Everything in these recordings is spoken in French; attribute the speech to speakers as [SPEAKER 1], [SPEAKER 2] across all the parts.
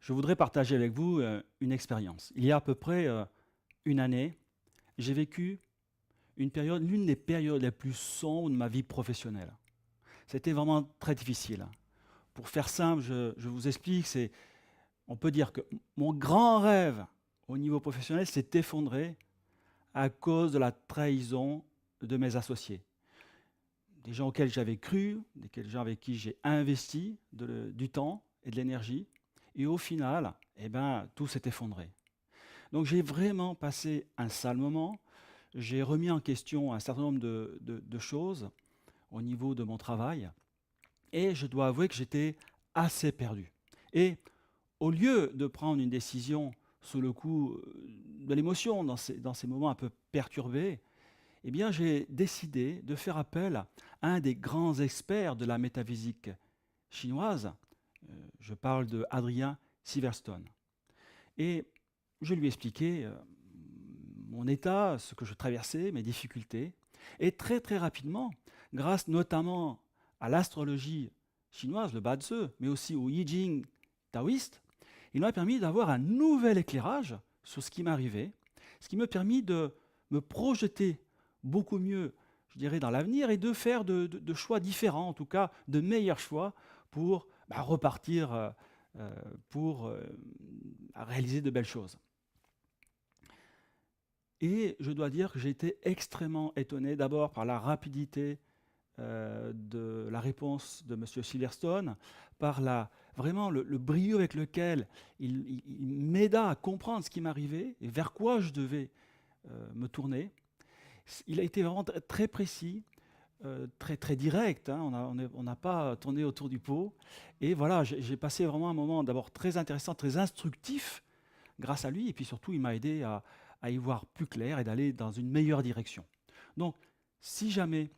[SPEAKER 1] Je voudrais partager avec vous une expérience. Il y a à peu près une année, j'ai vécu une période, l'une des périodes les plus sombres de ma vie professionnelle. C'était vraiment très difficile. Pour faire simple, je vous explique, on peut dire que mon grand rêve au niveau professionnel s'est effondré à cause de la trahison de mes associés. Des gens auxquels j'avais cru, des gens avec qui j'ai investi du temps et de l'énergie. Et au final, eh ben, tout s'est effondré. Donc j'ai vraiment passé un sale moment. J'ai remis en question un certain nombre de choses au niveau de mon travail. Et je dois avouer que j'étais assez perdu. Et au lieu de prendre une décision sous le coup de l'émotion, dans ces moments un peu perturbés, eh bien j'ai décidé de faire appel à un des grands experts de la métaphysique chinoise. Je parle de Adrien Silverstone. Et je lui ai expliqué mon état, ce que je traversais, mes difficultés. Et très très rapidement, grâce notamment à l'astrologie chinoise, le Bazi, mais aussi au I Ching taoïste, il m'a permis d'avoir un nouvel éclairage sur ce qui m'arrivait, ce qui m'a permis de me projeter beaucoup mieux, je dirais, dans l'avenir et de faire de choix différents, en tout cas de meilleurs choix pour repartir, euh, pour réaliser de belles choses. Et je dois dire que j'ai été extrêmement étonné, d'abord par la rapidité de la réponse de M. Silverstone, par vraiment le brio avec lequel il m'aida à comprendre ce qui m'arrivait et vers quoi je devais me tourner. Il a été vraiment très précis, très, très direct, hein. On n'a pas tourné autour du pot. Et voilà, j'ai passé vraiment un moment d'abord très intéressant, très instructif grâce à lui. Et puis surtout, il m'a aidé à y voir plus clair et d'aller dans une meilleure direction. Donc, si jamais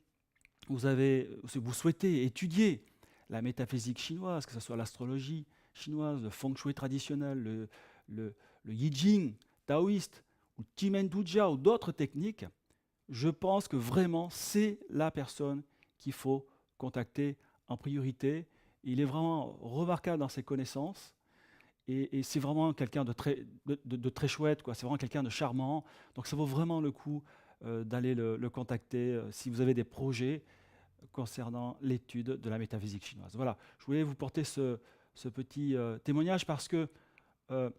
[SPEAKER 1] si vous souhaitez étudier la métaphysique chinoise, que ce soit l'astrologie chinoise, le feng shui traditionnel, le I Ching taoïste, ou Timen Tuja ou d'autres techniques, je pense que vraiment c'est la personne qu'il faut contacter en priorité. Il est vraiment remarquable dans ses connaissances et c'est vraiment quelqu'un de très chouette, quoi. C'est vraiment quelqu'un de charmant. Donc ça vaut vraiment le coup d'aller le contacter si vous avez des projets concernant l'étude de la métaphysique chinoise. Voilà, je voulais vous porter ce petit témoignage parce que euh,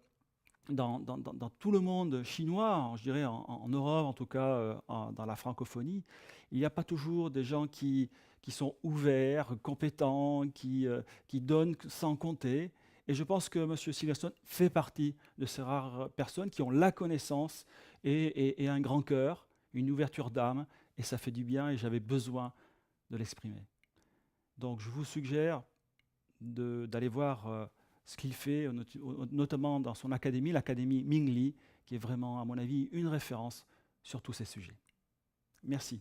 [SPEAKER 1] dans tout le monde chinois, je dirais en Europe, en tout cas dans la francophonie, il n'y a pas toujours des gens qui sont ouverts, compétents, qui donnent sans compter. Et je pense que M. Silverstone fait partie de ces rares personnes qui ont la connaissance et un grand cœur, une ouverture d'âme, et ça fait du bien et j'avais besoin de l'exprimer. Donc je vous suggère d'aller voir ce qu'il fait, notamment dans son académie, l'académie Mingli, qui est vraiment, à mon avis, une référence sur tous ces sujets. Merci.